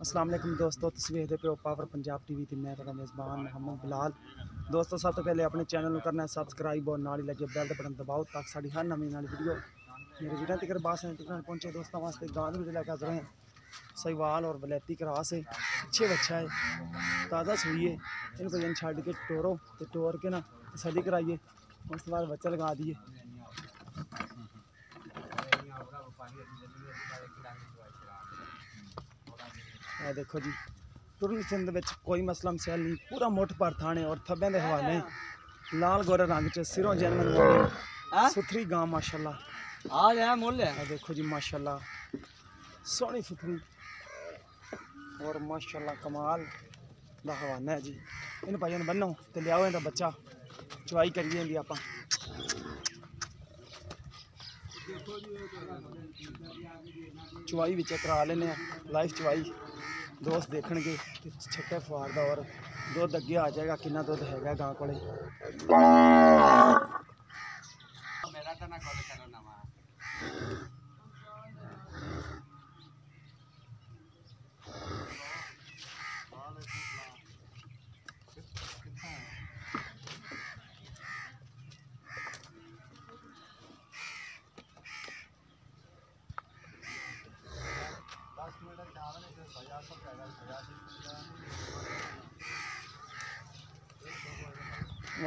अस्सलाम वालेकुम दोस्तों, तुसीं वेखदे पे हो पावर पंजाब टीवी ते मैं तुहाडा मेज़बान मोहम्मद बिलाल। दोस्तों सब तो पहले अपने चैनल को करना है सब्सक्राइब और नाल ही लगे बैल का बटन दबाओ ताकि साड़ी हर नवी नाली वीडियो मेरे वीडियो तक बास पहुंचे। दोस्तों वास्ते गांव वीडियो लेकर हाजिर हैं। सहीवाल और वलैती क्रॉस है, अच्छे बच्चा है, ताज़ा सुई है। इनको जन छड़ के टोरो तो टोर के ना तसली कराइए, उसके बाद बच्चा लगा दिए। देखो जी तुरन सिंध में कोई मसला मसैल नहीं, पूरा मुठ पर थाने और थब्बे के हवाले लाल गोरे रंग च सिरों जैनमन वाली सुथरी गां माशाल्लाह। देखो जी माशाल्लाह सोहनी सुथरी और माशाल्लाह कमाल दा हवाना है जी। इन भाइयों ने बनो तो लियाओ इनका बच्चा चुवाई करिए इनकी आप चुवाई भी करा लेने लाइव चुवाई दोस्त देखणगे छक्के फवारदा और दुध अगे आ जाएगा कितना दुध है गां को।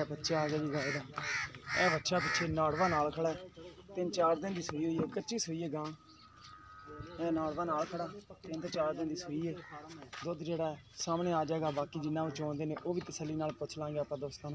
बच्चे आ गए जी गाय का। यह बच्चा पिछे नाड़वा नाल खड़ा है, 3-4 दिन की सुई हुई है, कच्ची सुई है गां। यह नाड़वा नाल खड़ा 3-4 दिन की सुई है। दुध जोड़ा सामने आ जाएगा, बाकी जिन्ना वो चाहते हैं वह भी तसली नाल पुछ लाँगे आप दोस्तों।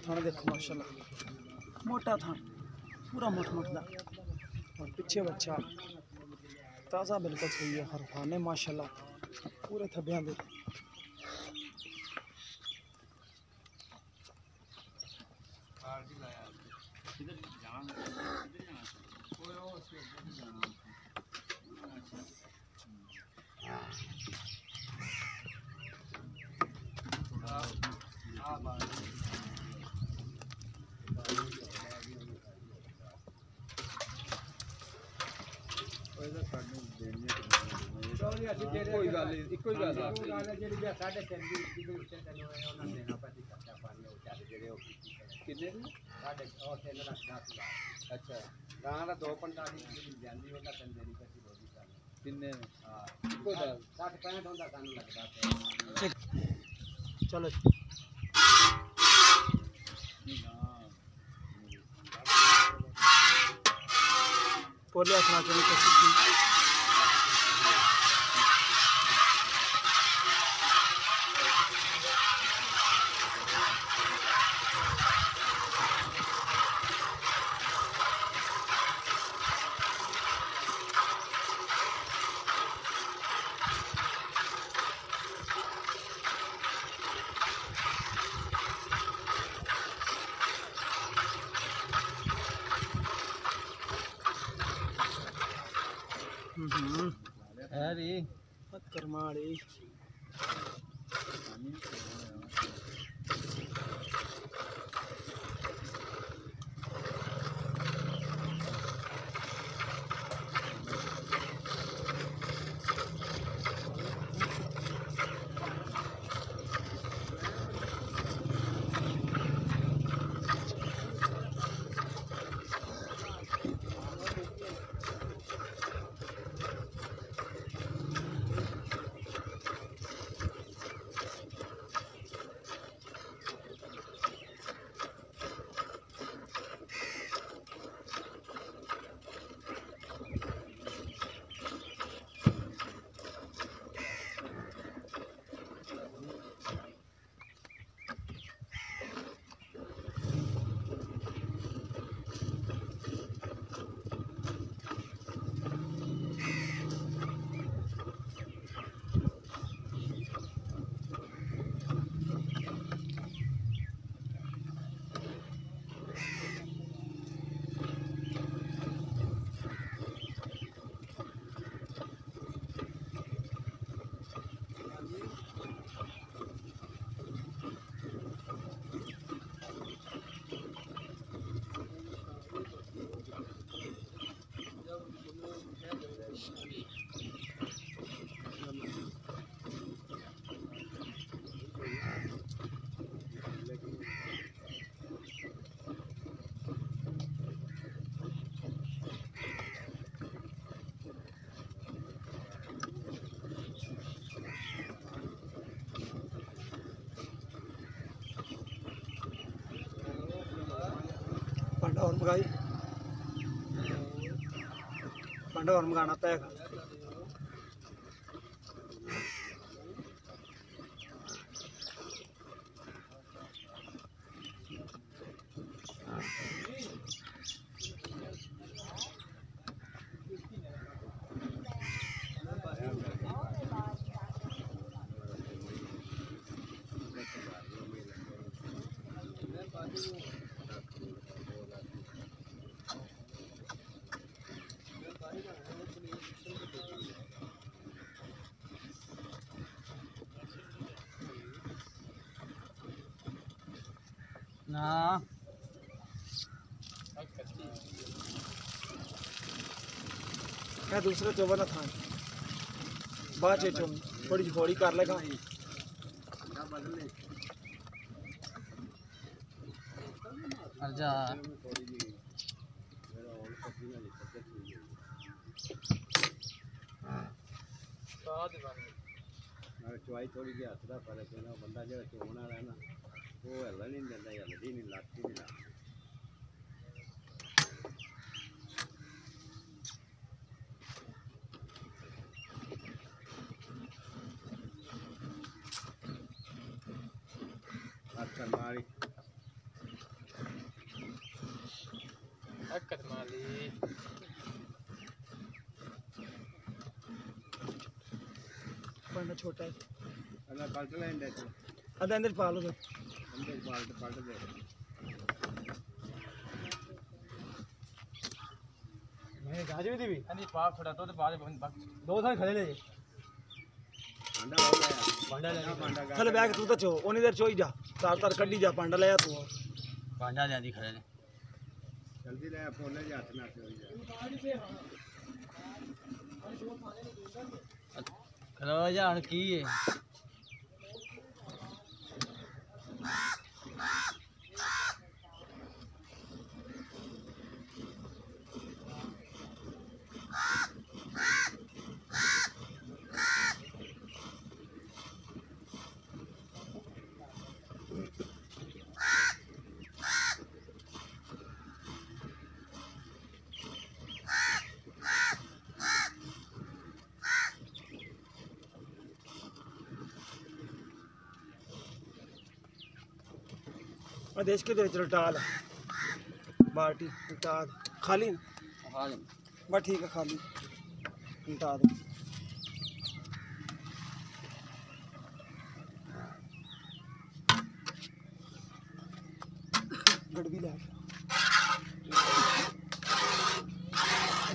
थाना देखो माशाल्लाह मोटा थान पूरा मोट दा और पिछे बच्चा ताज़ा बिल्कुल सही है। हर खाने माशाल्लाह पूरे थब्बियां दे। कोई गल इको ही गल अच्छा गां का 245 किन्ने चलो पोले अपना मत करमाड़ी भांडा और मंगाई, भांडा और मंगाना पेगा। ना मैं दूसरे चोबा ना था बाद च थोड़ी हौली कर लेगा। अर्जा चुवाई थोड़ी जी हथ का फर्क है ना, बंदा जो चोना है ना वो हिल नहीं देता, हिलदी नहीं, लगती नहीं लगती। अच्छा मारी हरकत मारी भांडा छोटा है, अगर पलट लेंगे तो अदा अंदर पा लो। अंदर पलट दे मैं गाजी भी दी भी नहीं पाप थोड़ा तो बाद दो साल खड़े ले भांडा हो गया, भांडा ले भांडा चल बैग तू तो चो ओनी देर चोई जा, तार कड्डी जा, भांडा ले तू भांडा ले दी खड़े ले जल्दी ले फोले जा हाथ ना खलो जान की है देश के दे चल टाल बाल्टी उल्टा खाली बस ठीक है, खाली उल्टा दे। गड़बी ले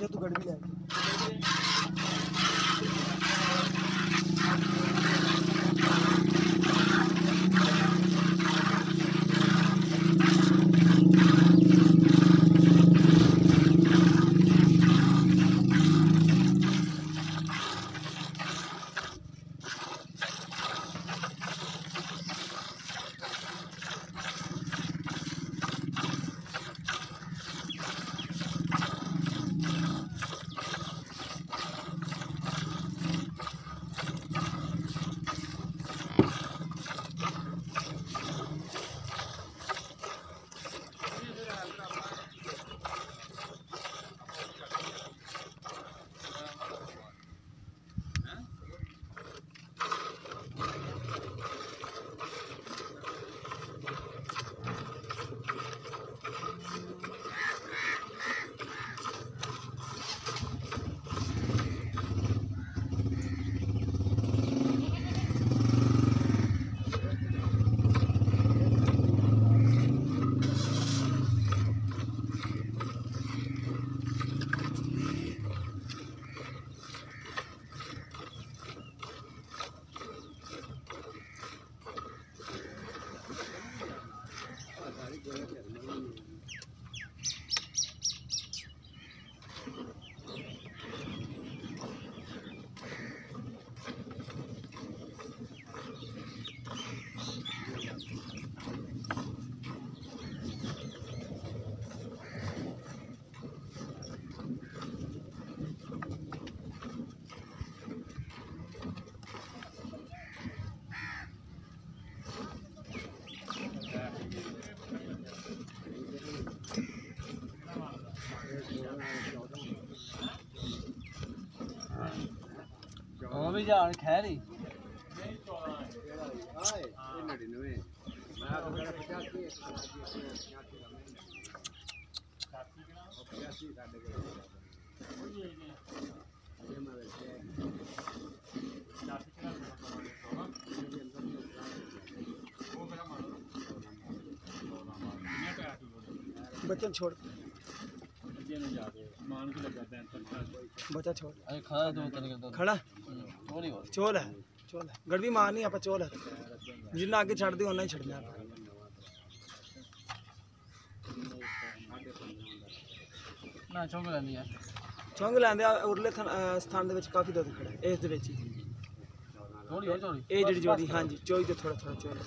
तू गड़बी ले ਵੀ ਜਾਣ ਖੈਰ ਹੀ बच्चन छोड़ बच्चा छोड़ अरे खड़ा दो तीन कर दो खड़ा थोड़ी और चोल है गड़वी मारनी आप चोल है जिन्ना आगे छड़ दी उन्ना ही छड़ना ना चौंक लेनी है चौंक लैंदे उरले स्थान दे विच काफी दुध खड़ा है इस दे विच ही थोड़ी और थोड़ी ਇਹ ਜਿਹੜੀ ਜੋੜੀ ਹਾਂਜੀ ਚੋਈ ਤੇ ਥੋੜਾ ਥੋੜਾ ਚੋਲ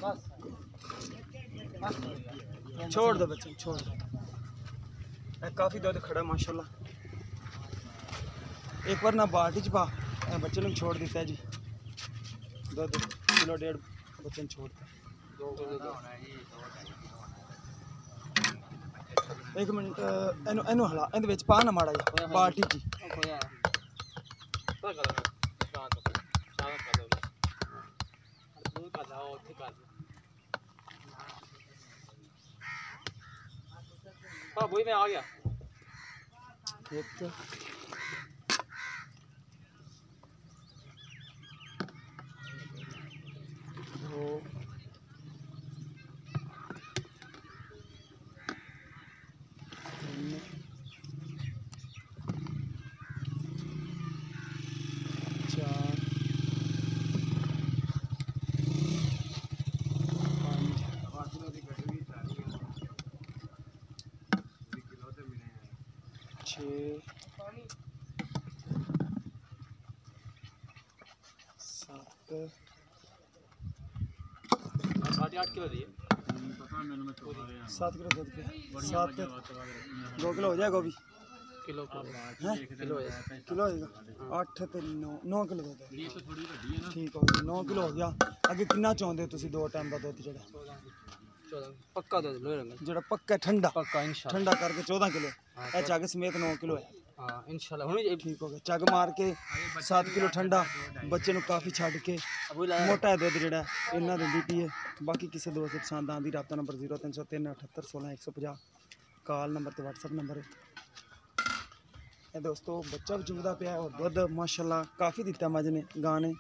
बस छोड़ दो बच्चे छोड़ दो काफ़ी दूध खड़ा माशाल्लाह एक बार ना बाल्टी च पा बच्चे ने छोड़ दिता है जी दूध किलो डेढ़ बच्चे ने छोड़ एक मिनट एनु एनु हला ਇਹਦੇ ਵਿੱਚ ਪਾ ਨਾ ਮਾੜਾ ਜਿਹਾ ਬਾਲਟੀ ਚ वही में आ गया एक दो तीन चार सात 8 किलो दिए 7 किलो दूध पे 7 2 किलो हो जाएगा वो भी किलो हैं किलो किलो होएगा 8 ਤੇ 9 किलो दूध ठीक हो गया 9 किलो हो गया ਅੱਗੇ ਕਿੰਨਾ ਚਾਹੁੰਦੇ ਹੋ ਤੁਸੀਂ 2 ਟਾਈਮ ਦਾ ਦੁੱਧ ਜਿਹੜਾ 14 पक्का दूध लोहे रंग ਜਿਹੜਾ ਪੱਕਾ ਠੰਡਾ पक्का इंशाल्लाह ਠੰਡਾ ਕਰਕੇ 14 ਕਿਲੋ ਇਹ ਚੱਗ ਸਮੇਤ 9 ਕਿਲੋ ਹੈ हां इंशाल्लाह हुन ठीक हो गया ਚੱਗ ਮਾਰ ਕੇ 7 ਕਿਲੋ ਠੰਡਾ ਬੱਚੇ ਨੂੰ ਕਾਫੀ ਛੱਡ ਕੇ अबू लाया ਮੋਟਾ ਦੁੱਧ ਜਿਹੜਾ ਇਹਨਾਂ ਦਿੰਦੀ ਪਈ ਹੈ ਬਾਕੀ ਕਿਸੇ ਦੋਸਤ ਦੇ ਪਸੰਦ ਆਂਦੀ ਰਾਬਤਾ ਨੰਬਰ 0303788150 ਕਾਲ ਨੰਬਰ ਤੇ WhatsApp ਨੰਬਰ ਹੈ ਇਹ ਦੋਸਤੋ ਬੱਚਾ ਵੀ ਚੁਗਦਾ ਪਿਆ ਔਰ ਦੁੱਧ ਮਾਸ਼ਾਅੱਲਾ ਕਾਫੀ ਦਿੱਤਾ ਮੱਝ ਨੇ ਗਾਂ ਨੇ